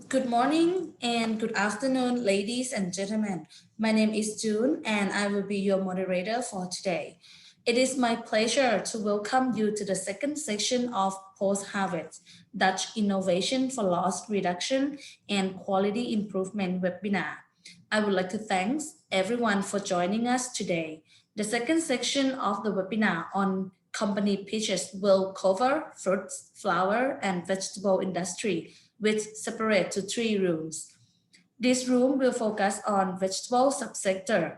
Good morning and good afternoon, ladies and gentlemen. My name is June, and I will be your moderator for today. It is my pleasure to welcome you to the second section of Post-Harvest Dutch Innovation for Loss Reduction and Quality Improvement webinar. I would like to thank everyone for joining us today. The second section of the webinar on company pitches will cover fruits, flower, and vegetable industry, which separate to three rooms. This room will focus on vegetable subsector.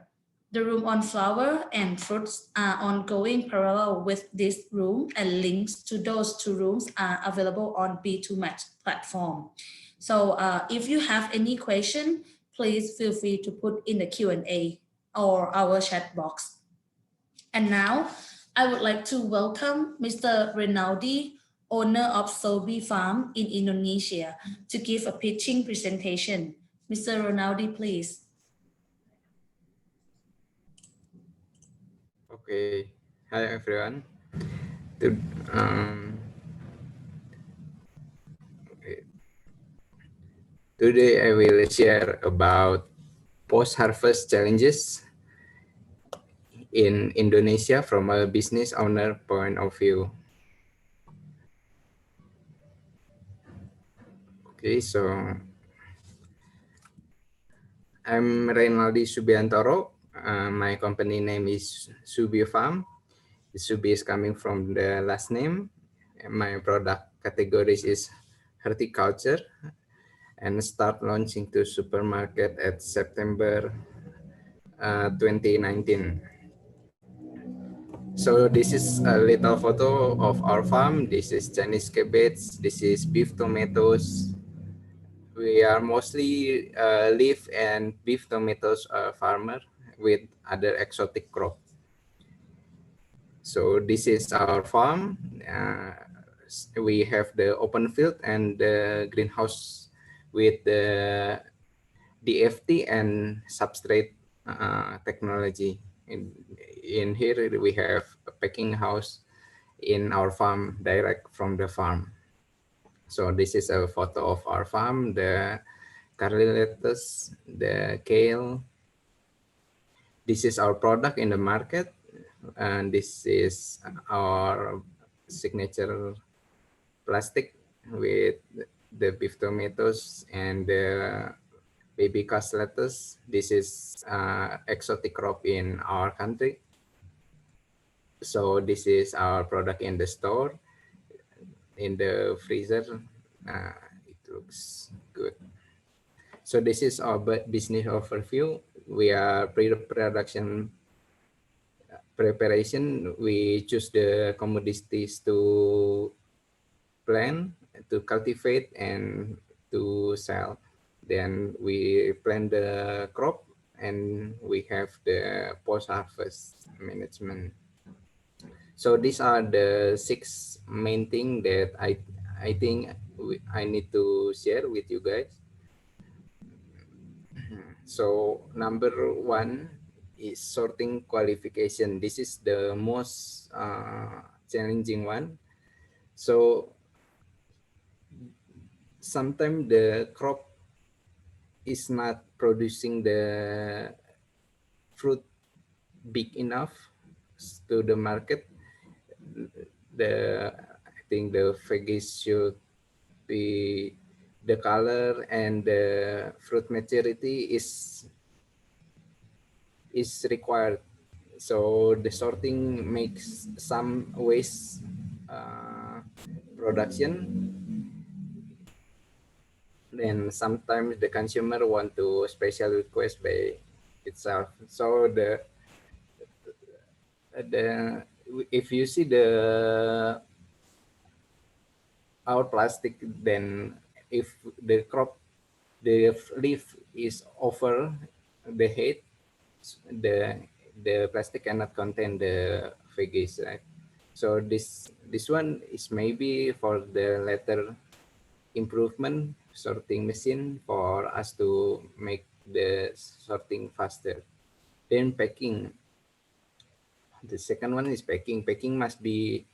The room on flower and fruits are ongoing parallel with this room, and links to those two rooms are available on B2Match platform. So if you have any question, please feel free to put in the Q&A or our chat box. And now I would like to welcome Mr. Renaldi, owner of Sobi Farm in Indonesia, to give a pitching presentation. Mr. Renaldi, please. Okay, hi everyone. To, um, okay. Today I will share about post-harvest challenges in Indonesia from a business owner point of view. Okay, so I'm Reynaldi Subiantoro. My company name is Subi Farm. The Subi is coming from the last name. My product categories is horticulture and start launching to supermarket at September 2019. So this is a little photo of our farm. This is Chinese cabbage. This is beef tomatoes. We are mostly leaf and beef tomatoes farmer with other exotic crop. So this is our farm. We have the open field and the greenhouse with the DFT and substrate technology. In here we have a packing house in our farm direct from the farm. So this is a photo of our farm, the curly lettuce, the kale. This is our product in the market, and this is our signature plastic with the beef tomatoes and the baby cast lettuce. This is exotic crop in our country. So this is our product in the store. In the freezer, it looks good. So this is our business overview. We are pre-production preparation. We choose the commodities to plant, to cultivate, and to sell. Then we plant the crop, and we have the post-harvest management. So these are the 6 main things that I think I need to share with you guys. So number 1 is sorting qualification. This is the most challenging one. So sometimes the crop is not producing the fruit big enough to the market. I think the veggies should be the color and the fruit maturity is required. So the sorting makes some waste production. Then sometimes the consumer want to special request by itself. So if you see our plastic, then if the crop, the leaf is over the height, the plastic cannot contain the veggies, right? So this one is maybe for the later improvement sorting machine for us to make the sorting faster. Then packing. The second one is packing. Packing must be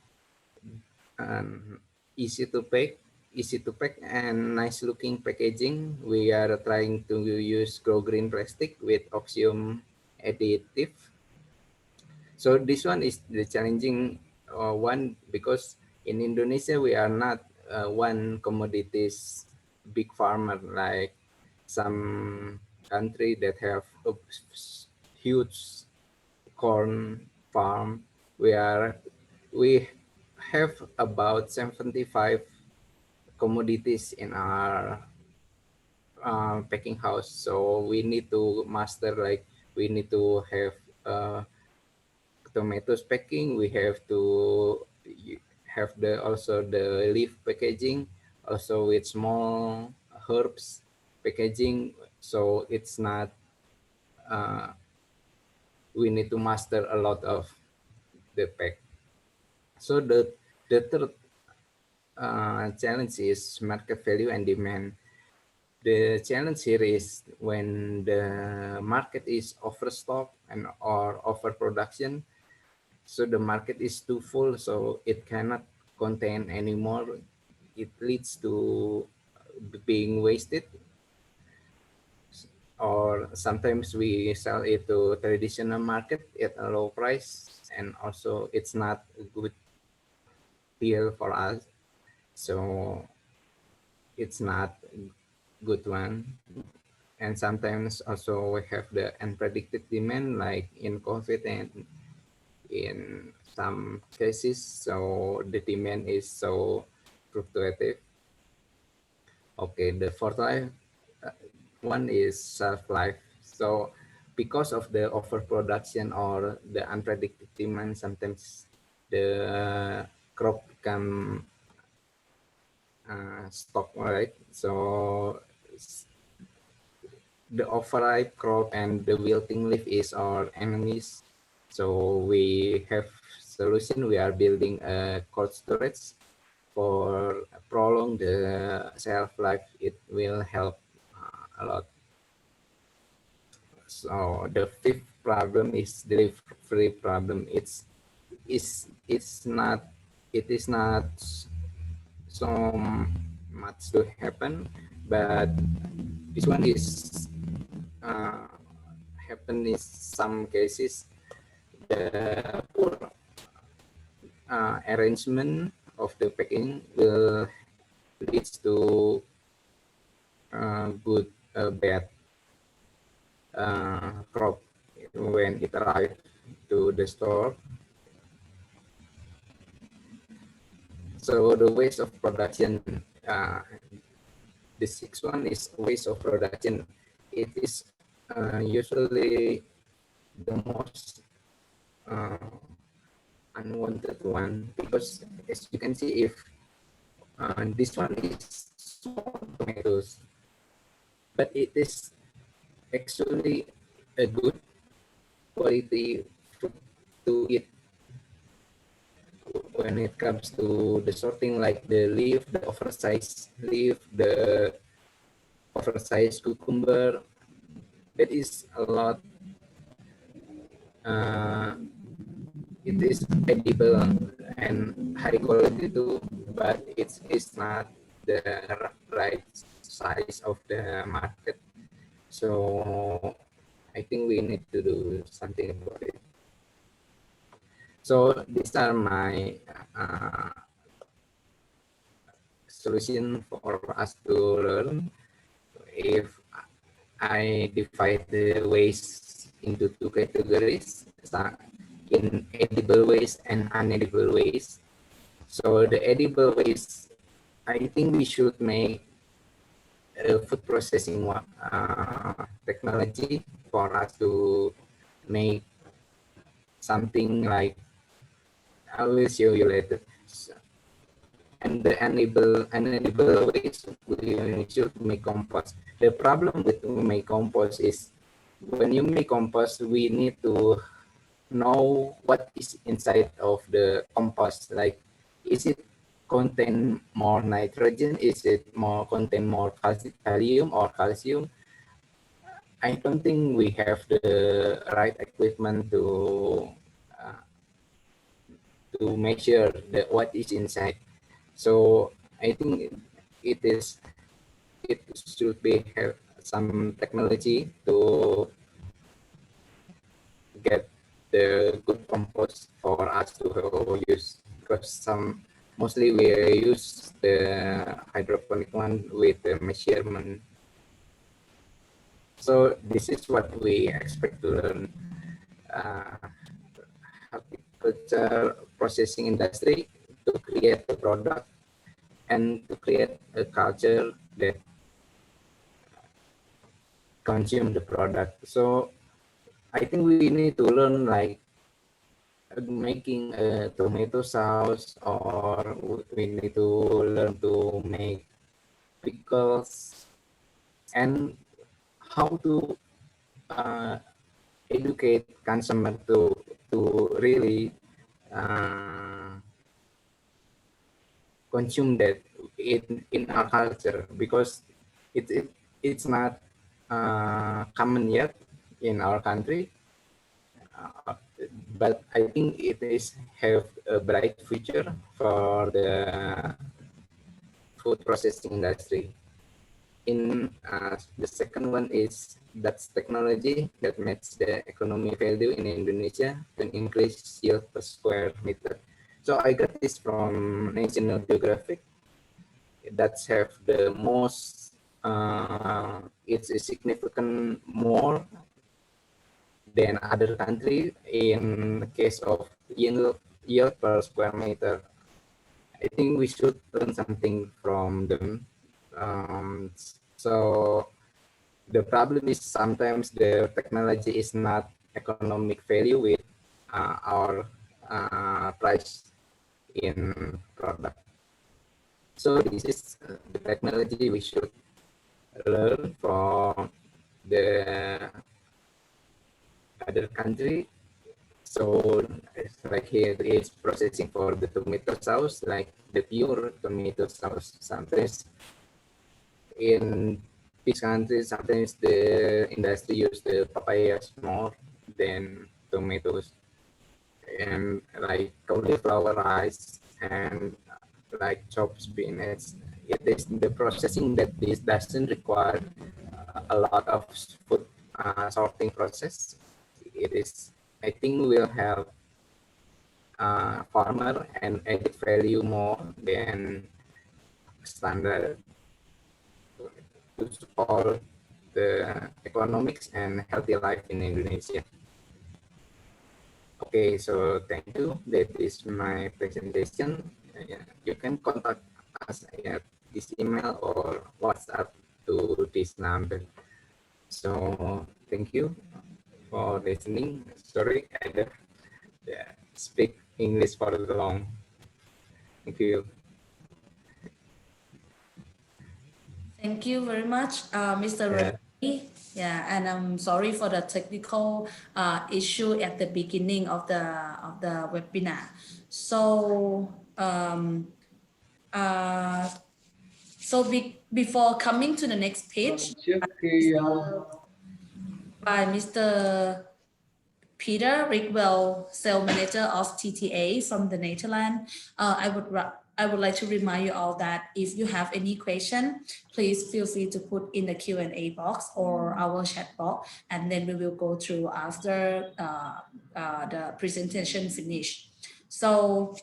easy to pack, easy to pack and nice looking packaging. We are trying to use grow green plastic with oxium additive. So this one is the challenging one because in Indonesia we are not one commodities big farmer like some country that have a huge corn farm. We have about 75 commodities in our packing house. So we need to master, like we need to have tomatoes packing. We have to have the also the leaf packaging, also with small herbs packaging. So it's not we need to master a lot of the pack. So the third challenge is market value and demand. The challenge here is when the market is overstock and or overproduction, so the market is too full, so it cannot contain anymore. It leads to being wasted, or sometimes we sell it to traditional market at a low price, and also it's not a good deal for us. So it's not a good one. And sometimes also we have the unpredicted demand like in COVID and in some cases. So the demand is so fluctuative. Okay, the fourth one is shelf life. So because of the overproduction or the unpredicted demand, sometimes the crop become stock, right? So the overripe crop and the wilting leaf is our enemies. So we have solution. We are building a cold storage for prolong the shelf life. It will help a lot. So the fifth problem is delivery problem. It's not it is not so much to happen, but this one is uh, happen in some cases. The poor arrangement of the packing will leads to good bad crop when it arrives to the store. So the waste of production, the sixth one is waste of production. It is usually the most unwanted one, because as you can see, if this one is small tomatoes, but it is actually a good quality fruit to eat when it comes to the sorting, like the leaf, the oversized leaf, the oversized cucumber. That is a lot. It is edible and high quality too, but it's not the right size of the market. So I think we need to do something about it. So these are my solution for us to learn. If I divide the waste into two categories, in edible waste and unedible waste. So the edible waste, I think we should make a food processing technology for us to make something like, I will show you later. And the unedible waste, we should make compost. The problem with make compost is when you make compost, we need to know what is inside of the compost. Like, is it contain more nitrogen? Is it more contain more calcium or calcium? I don't think we have the right equipment to measure what is inside. So I think it should be have some technology to get the good compost for us to use, because mostly we use the hydroponic one with the measurement. So this is what we expect to learn. Horticulture processing industry to create the product and to create a culture that consume the product. So I think we need to learn like making a tomato sauce, or we need to learn to make pickles, and how to educate consumer to really consume that in our culture, because it's not common yet in our country, but I think it is have a bright future for the food processing industry. In the second one is that's technology that makes the economic value in Indonesia and increase yield per square meter. So I got this from National Geographic. That's have the most, it's a significant more than other country in the case of yield per square meter. I think we should learn something from them. So the problem is sometimes the technology is not economic value with our price in product. So this is the technology we should learn from the other country. So it's like here it's processing for the tomato sauce, like the pure tomato sauce. Sometimes in this country, sometimes the industry use the papayas more than tomatoes, and like cauliflower rice and like chopped spinach. It is the processing that this doesn't require a lot of food sorting process. It is, I think, will help farmer and add value more than standard to support the economics and healthy life in Indonesia. Okay, so thank you. That is my presentation. You can contact us at this email or WhatsApp to this number. So thank you for listening. Sorry, I don't speak English for the long. Thank you. Thank you very much, Mr. Reddy. Yeah, and I'm sorry for the technical issue at the beginning of the webinar. So before coming to the next page, by Mr. Peter Rigwell, Sales Manager of TTA from the Netherlands. I would like to remind you all that if you have any question, please feel free to put in the Q&A box or our chat box, and then we will go through after the presentation finish. So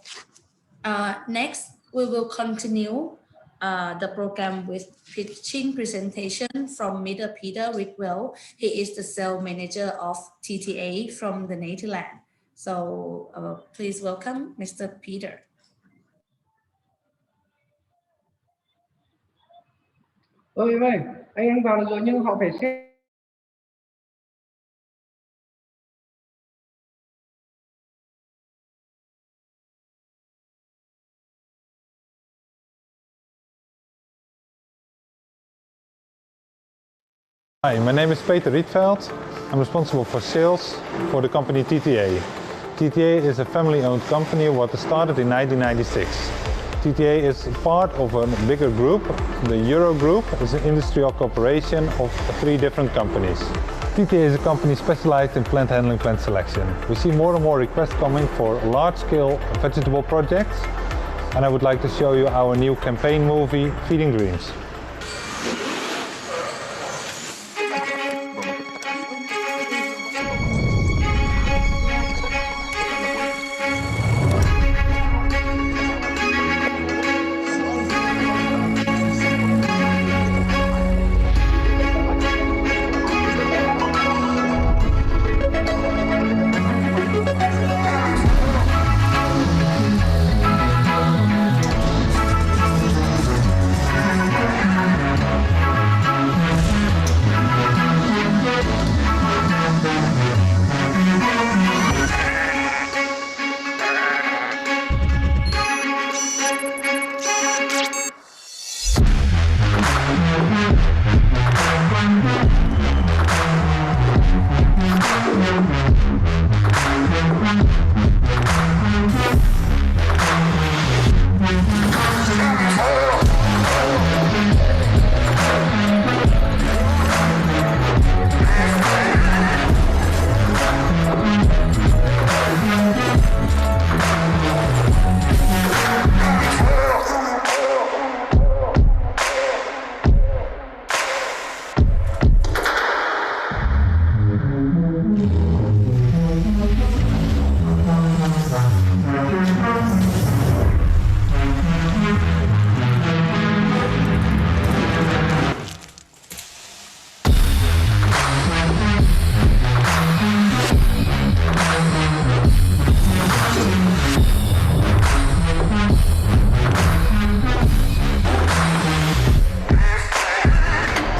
next, we will continue the program with pitching presentation from Mr. Peter Rigwell. He is the Sales Manager of TTA from the Netherlands. So please welcome Mr. Peter. Ơi anh vào được rồi nhưng họ phải xem. Hi, my name is Peter Rietveld. I'm responsible for sales for the company TTA. TTA is a family-owned company what started in 1996. TTA is part of a bigger group. The Euro Group is an industrial corporation of 3 different companies. TTA is a company specialized in plant handling, plant selection. We see more and more requests coming for large-scale vegetable projects. and I would like to show you our new campaign movie, Feeding Dreams.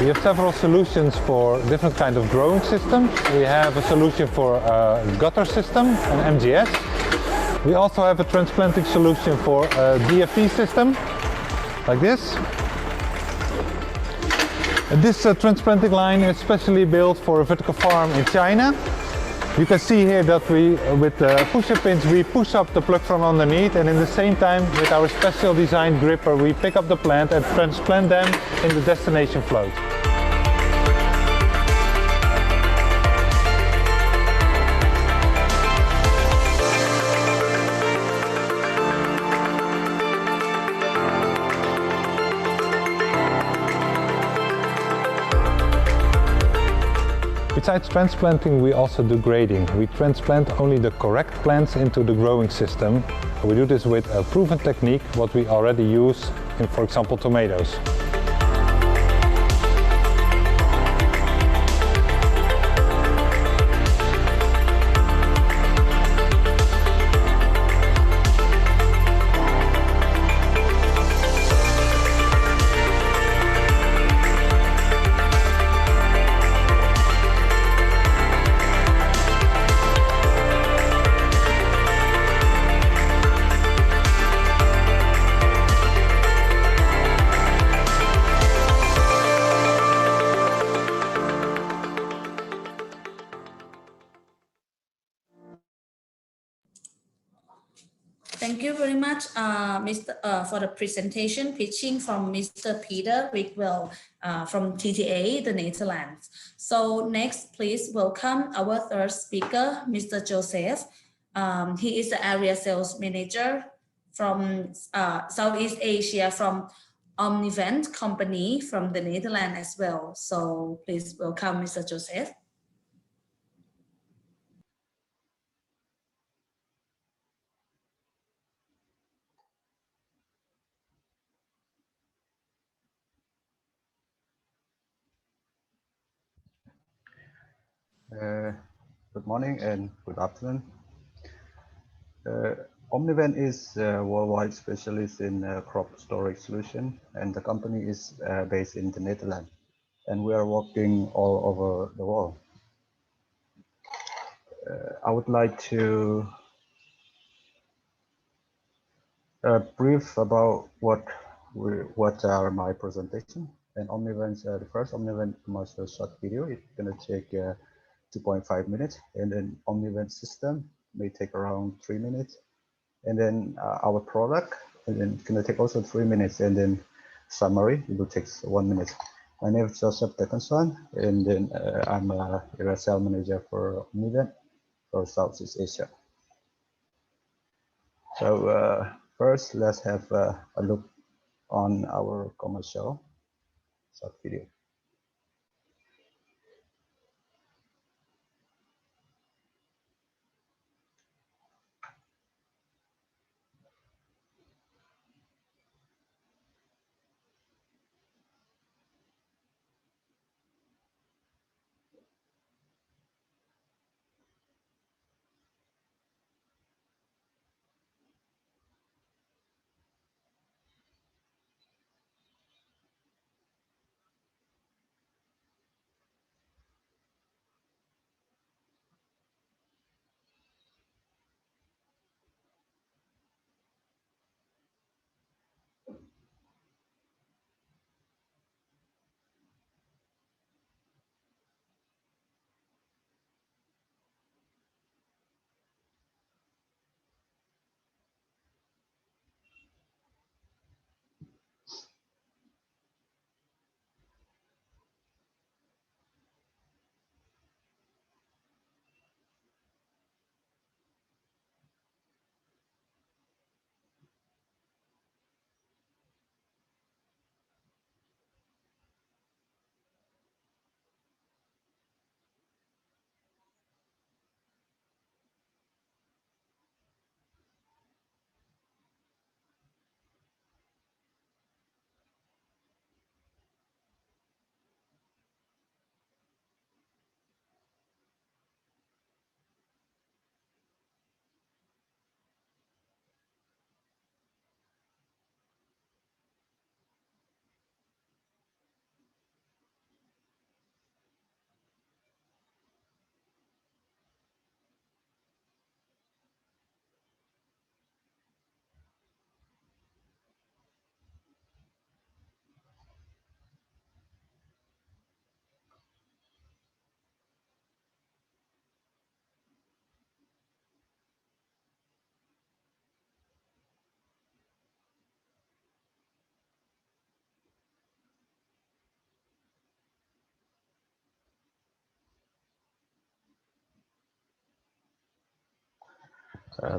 We have several solutions for different kind of growing systems. We have a solution for a gutter system, an MGS. We also have a transplanting solution for a DFT system, like this. And this transplanting line is specially built for a vertical farm in China. You can see here that we, with the pusher pins, we push up the plug from underneath, and in the same time, with our special designed gripper, we pick up the plant and transplant them in the destination float. Besides transplanting, we also do grading. We transplant only the correct plants into the growing system. We do this with a proven technique, what we already use in, for example, tomatoes. Thank you very much, for the presentation pitching from Mr. Peter Wigwell from TTA, the Netherlands. So next, please welcome our third speaker, Mr. Joseph. He is the area sales manager from Southeast Asia from Omnivent company from the Netherlands as well. So please welcome Mr. Joseph. Good morning and good afternoon. Omnivent is a worldwide specialist in crop storage solution, and the company is based in the Netherlands, and we are working all over the world. I would like to brief about what are my presentation. And Omnivent, the first Omnivent commercial short video, it's gonna take 2.5 minutes, and then Omnivent system may take around 3 minutes, and then our product, and then it's gonna take also 3 minutes, and then summary, it will take 1 minute. My name is Joseph Dickinson, and then I'm a area sales manager for Omnivent for Southeast Asia. So first, let's have a look on our commercial short video.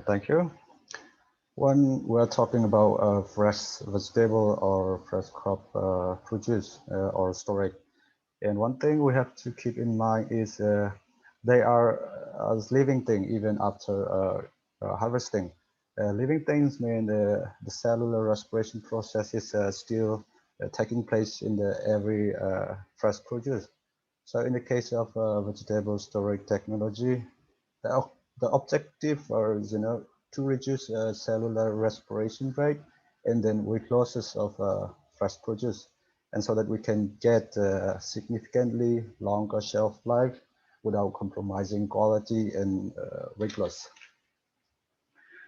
Thank you. When we're talking about fresh vegetable or fresh crop produce or storage, and one thing we have to keep in mind is they are as living thing even after harvesting. Living things mean the cellular respiration process is still taking place in the every fresh produce. So in the case of vegetable storage technology, the, the objective is, to reduce cellular respiration rate and then weight losses of fresh produce, and so that we can get significantly longer shelf life without compromising quality and weight loss.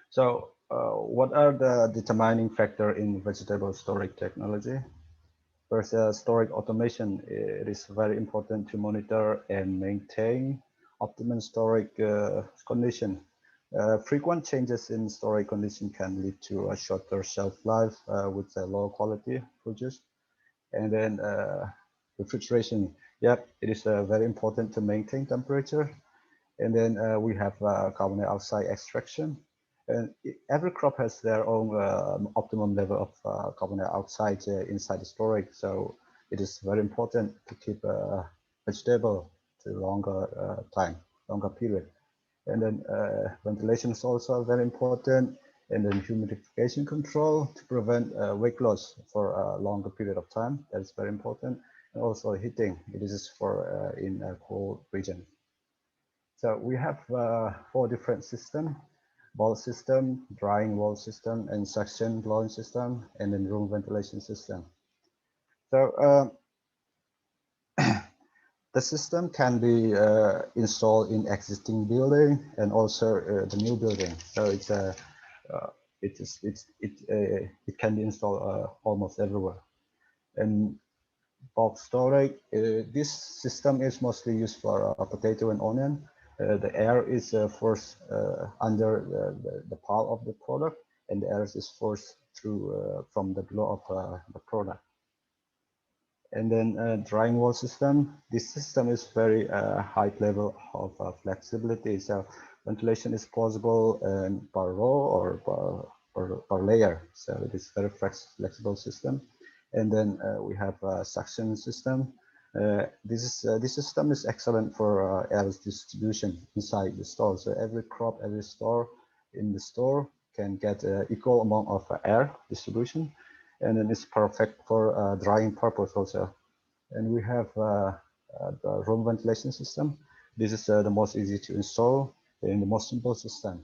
So what are the determining factor in vegetable storage technology? First, storage automation. It is very important to monitor and maintain optimum storage condition. Frequent changes in storage condition can lead to a shorter shelf life with a low quality produce. And then refrigeration. Yep, it is very important to maintain temperature. And then we have carbon dioxide extraction. And every crop has their own optimum level of carbon dioxide inside the storage. So it is very important to keep vegetable to longer time, longer period. And then ventilation is also very important. And then humidification control to prevent weight loss for a longer period of time. That is very important. And also heating. It is for in a cold region. So we have 4 different systems: bulk system, drying wall system, and suction blowing system, and then room ventilation system. So the system can be installed in existing building and also the new building. So it can be installed almost everywhere. And bulk storage, this system is mostly used for potato and onion. The air is forced under the pile of the product, and the air is forced through from the below of the product. And then drying wall system. This system is very high level of flexibility. So ventilation is possible per row or per layer. So it is very flexible system. And then we have a suction system. This system is excellent for air distribution inside the store. So every crop, every store in the store can get equal amount of air distribution, and then it's perfect for drying purpose also. And we have the room ventilation system. This is the most easy to install and the most simple system.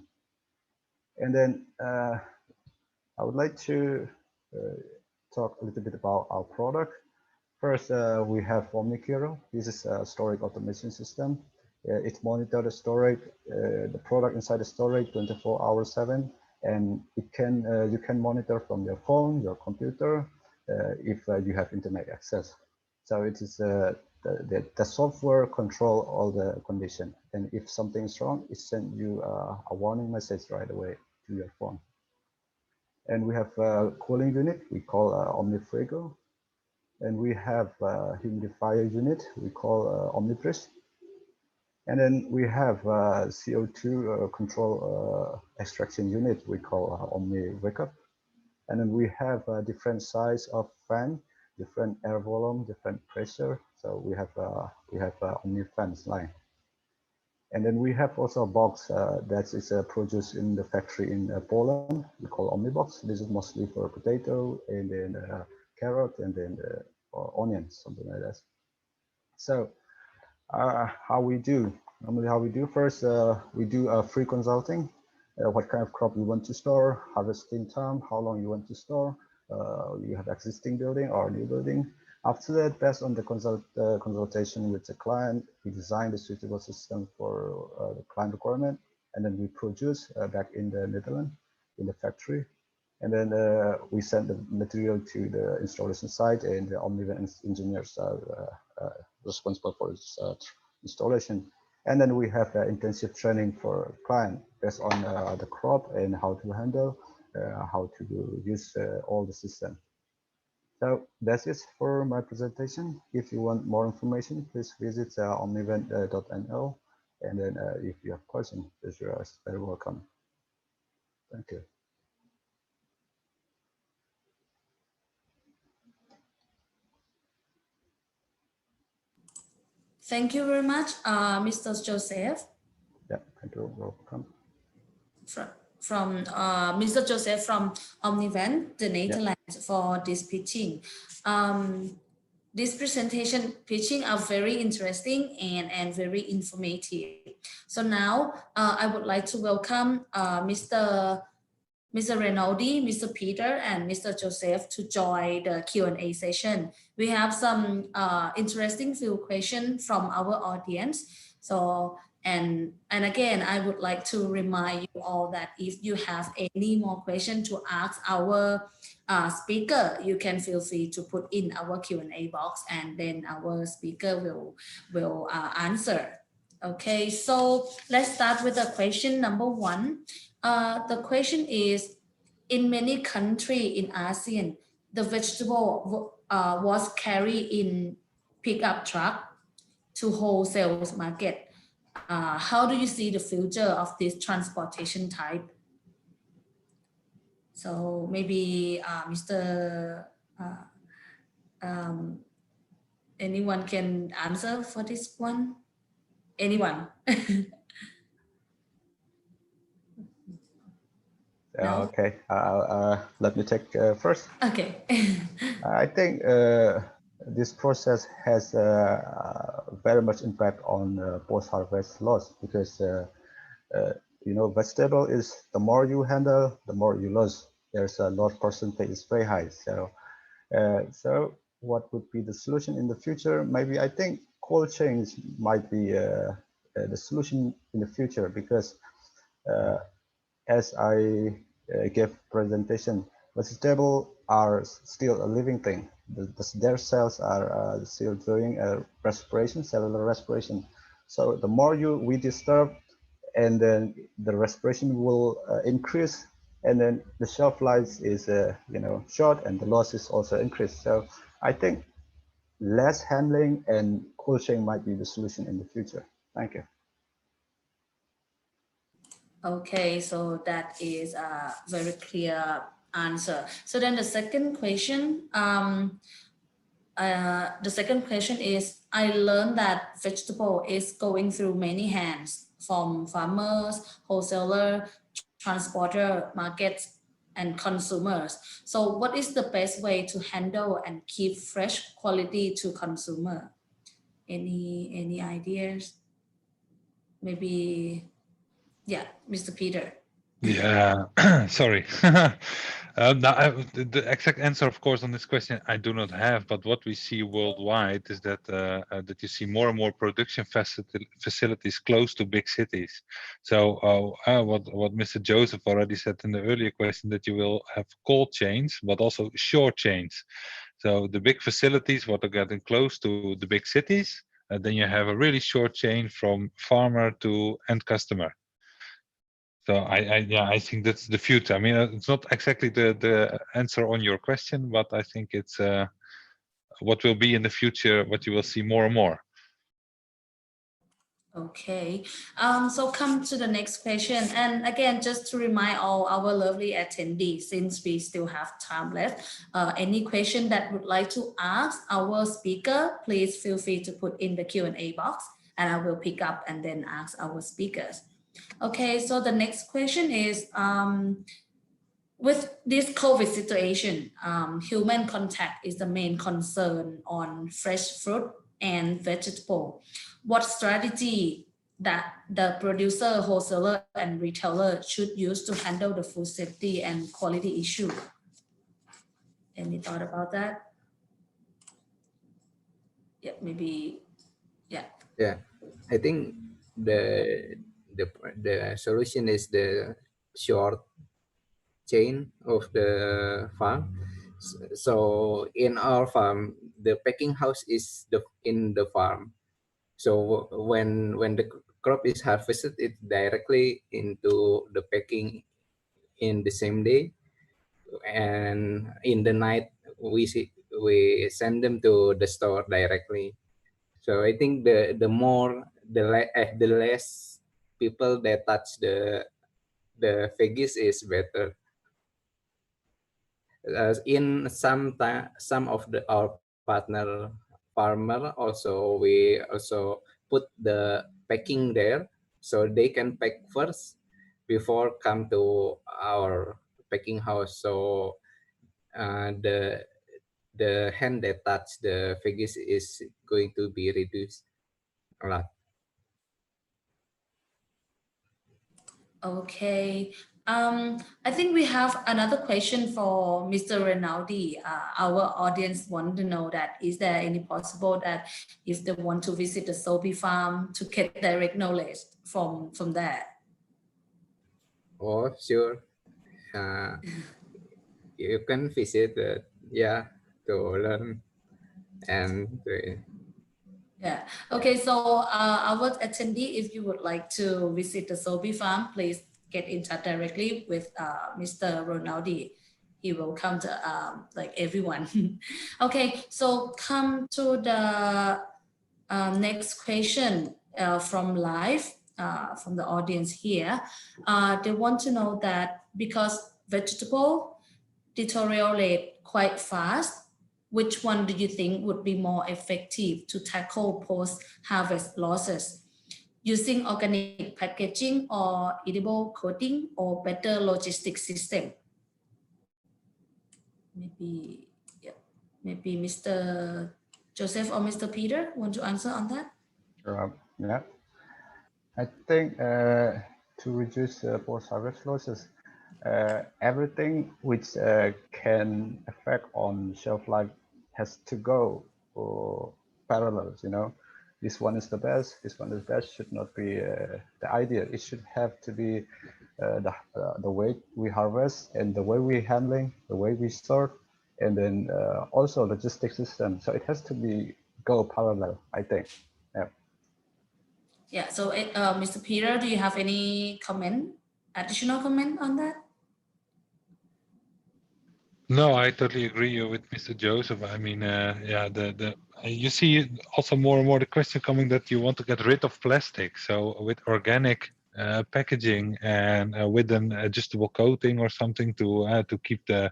And then I would like to talk a little bit about our product. First, we have OmniCuro. This is a storage automation system. It monitors the storage, the product inside the storage 24 hours 7, and it can you can monitor from your phone, your computer, if you have internet access. So it is the software control all the condition, and if something is wrong, it sends you a warning message right away to your phone. And we have a cooling unit we call OmniFrigo, and we have a humidifier unit we call OmniBreeze. And then we have CO2 control extraction unit we call OmniWakeUp. And then we have a different size of fan, different air volume, different pressure. So we have OmniFans line. And then we have also a box that is produced in the factory in Poland. We call OmniBox. This is mostly for potato and then carrot and then onions, something like that. So how we do? Normally how we do first, we do a free consulting. What kind of crop you want to store, harvesting time, how long you want to store, you have existing building or new building. After that, based on the consultation with the client, we design the suitable system for the client requirement, and then we produce back in the Netherlands, in the factory. And then we send the material to the installation site, and the Omnivan engineers are responsible for its installation. And then we have intensive training for client based on the crop and how to handle, how to use all the system. So that's it for my presentation. If you want more information, please visit omnivan.nl. And then if you have questions, you are very welcome. Thank you. Thank you very much, Mr. Joseph. Yeah, thank you. Welcome. From Mr. Joseph from Omnivan, the Netherlands, for this pitching. This presentation pitching are very interesting and very informative. So now I would like to welcome Mr. Reynoldi, Mr. Peter, and Mr. Joseph to join the Q&A session. We have some interesting few questions from our audience. So, and again, I would like to remind you all that if you have any more questions to ask our speaker, you can feel free to put in our Q&A box, and then our speaker will answer. Okay, so let's start with the question number 1. The question is, in many countries in ASEAN, the vegetable was carried in pickup truck to wholesale market. How do you see the future of this transportation type? So maybe anyone can answer for this one? Anyone? No? Okay, let me take first. Okay. I think this process has very much impact on post-harvest loss, because you know, vegetable is the more you handle, the more you lose. There's a loss percentage is very high. So, so what would be the solution in the future? Maybe I think cold chains might be the solution in the future, because as I gave presentation, vegetables are still a living thing. Their cells are still doing respiration, cellular respiration. So the more we disturb, and then the respiration will increase, and then the shelf life is you know, short, and the loss is also increased. So I think less handling and cold chain might be the solution in the future. Thank you. Okay, so that is a very clear answer. So then the second question, is, I learned that vegetable is going through many hands from farmers, wholesaler, transporter, markets, and consumers. So what is the best way to handle and keep fresh quality to consumer? Any ideas? Maybe, yeah, Mr. Peter. Yeah, sorry. The exact answer, of course, on this question I do not have. But what we see worldwide is that that you see more and more production facilities close to big cities. So what Mr. Joseph already said in the earlier question, that you will have cold chains, but also short chains. So the big facilities, what are getting close to the big cities, then you have a really short chain from farmer to end customer. So I think that's the future. I mean, it's not exactly the answer on your question, but I think it's what will be in the future, what you will see more and more. Okay, so come to the next question. And again, just to remind all our lovely attendees, since we still have time left, any question that would like to ask our speaker, please feel free to put in the Q&A box, and I will pick up and then ask our speakers. Okay, so the next question is, with this COVID situation, human contact is the main concern on fresh fruit and vegetable. What strategy that the producer, wholesaler, and retailer should use to handle the food safety and quality issue? Any thought about that? Yeah, maybe, yeah. Yeah, I think the solution is the short chain of the farm. So in our farm, the packing house is in the farm. So when the crop is harvested, it's directly into the packing in the same day, and in the night we send them to the store directly. So I think the less people that touch the veggies is better. In some of our partner farmer also, we also put the packing there, so they can pack first before come to our packing house. So the hand that touch the veggies is going to be reduced a lot. Okay. I think we have another question for Mr. Rinaldi. Our audience want to know that, is there any possible that if they want to visit the Sobi farm to get direct knowledge from there? Oh, sure. You can visit to learn and Yeah. Okay. So our attendee, if you would like to visit the Sobi farm, please get in touch directly with Mr. Ronaldi. He will come to like everyone. Okay. So come to the next question from live from the audience here. They want to know that because vegetable deteriorate quite fast, which one do you think would be more effective to tackle post-harvest losses? Using organic packaging or edible coating, or better logistics system? Maybe, yeah, maybe Mr. Joseph or Mr. Peter want to answer on that? Yeah, I think to reduce post-harvest losses, everything which can affect on shelf life has to go for parallels. You know, this one is the best, this one is best should not be the idea. It should have to be the way we harvest and the way we handling, the way we sort, and then also logistics system. So it has to be go parallel, I think. Yeah. Yeah. So, Mr. Peter, do you have any additional comment on that? No, I totally agree with Mr. Joseph. I mean, yeah, you see also more and more the question coming that you want to get rid of plastic. So with organic packaging and with an adjustable coating or something to keep the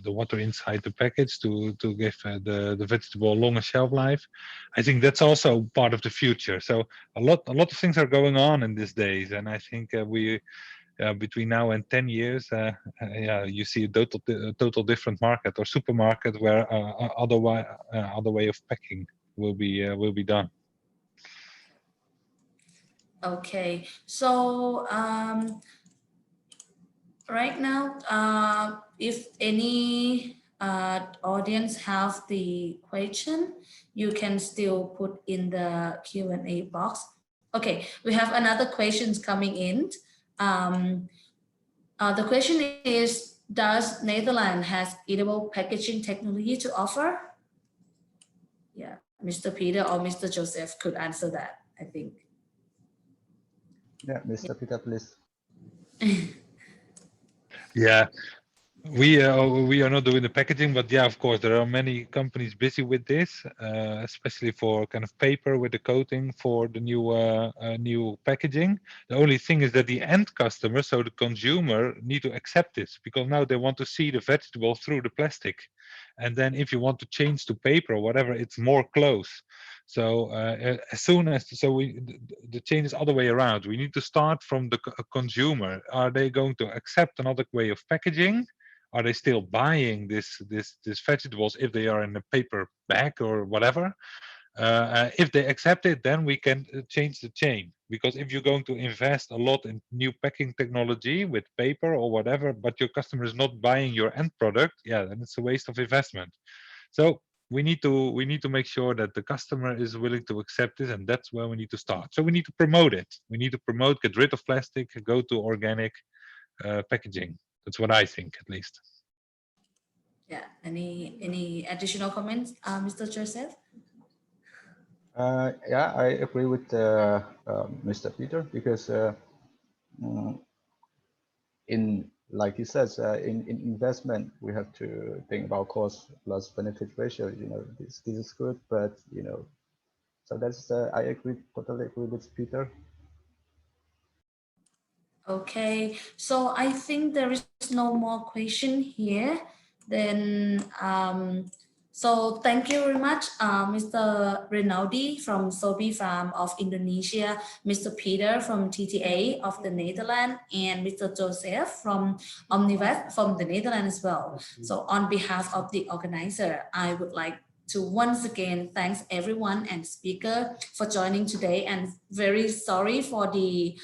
water inside the package to give the vegetable a longer shelf life. I think that's also part of the future. So a lot of things are going on in these days, and I think we between now and 10 years, yeah, you see a total different market or supermarket where other way of packing will be done. Okay, so right now, if any audience have the question, you can still put in the Q&A box. Okay, we have another questions coming in. The question is, does Netherlands has edible packaging technology to offer? Yeah, Mr. Peter or Mr. Joseph could answer that, I think. Yeah, Mr. Peter, please. Yeah, we are not doing the packaging, but yeah, of course, there are many companies busy with this, especially for kind of paper with the coating for the new packaging. The only thing is that the end customer, so the consumer, need to accept this because now they want to see the vegetable through the plastic, and then if you want to change to paper or whatever, it's more close. So as soon as the change is other way around. We need to start from the consumer. Are they going to accept another way of packaging? Are they still buying these vegetables if they are in a paper bag or whatever? If they accept it, then we can change the chain. Because if you're going to invest a lot in new packing technology with paper or whatever, but your customer is not buying your end product, yeah, then it's a waste of investment. So we need to make sure that the customer is willing to accept it, and that's where we need to start. So we need to promote it. We need to promote, get rid of plastic, go to organic packaging. That's what I think, at least. Yeah. Any additional comments, Mr. Joseph? Yeah, I agree with Mr. Peter because in like he says, in investment we have to think about cost plus benefit ratio. You know, this is good, but you know, so that's I totally agree with Peter. Okay, so I think there is no more question here. Then, so thank you very much, Mr. Rinaldi from Sobi Farm of Indonesia, Mr. Peter from TTA of the Netherlands, and Mr. Joseph from Omnivest from the Netherlands as well. So on behalf of the organizer, I would like to once again thanks everyone and speaker for joining today, and very sorry for the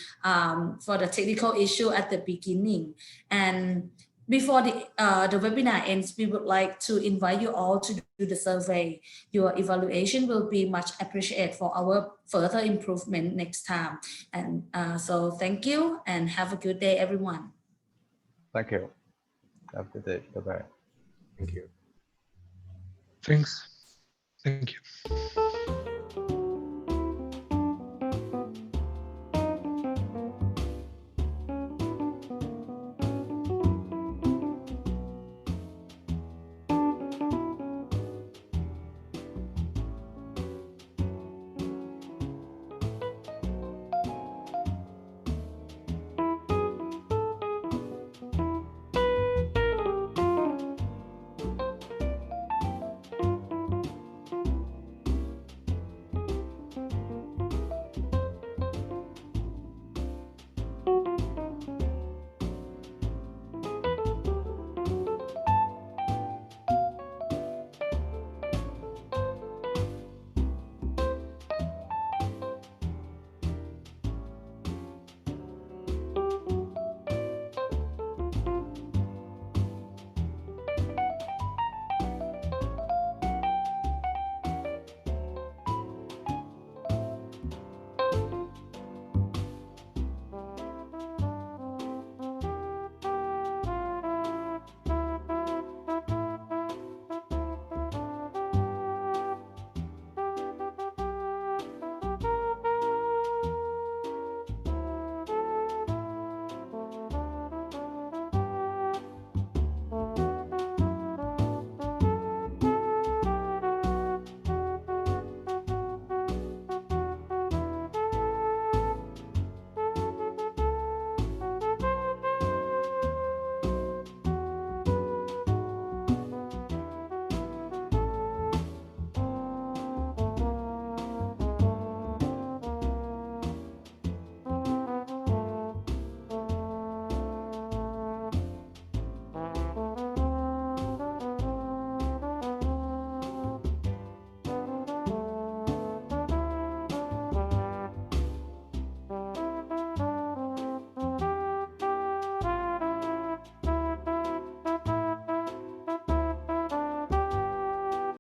technical issue at the beginning. And before the webinar ends, we would like to invite you all to do the survey. Your evaluation will be much appreciated for our further improvement next time. And so thank you and have a good day, everyone. Thank you. Have a good day. Bye-bye. Thank you. Thanks. Thank you.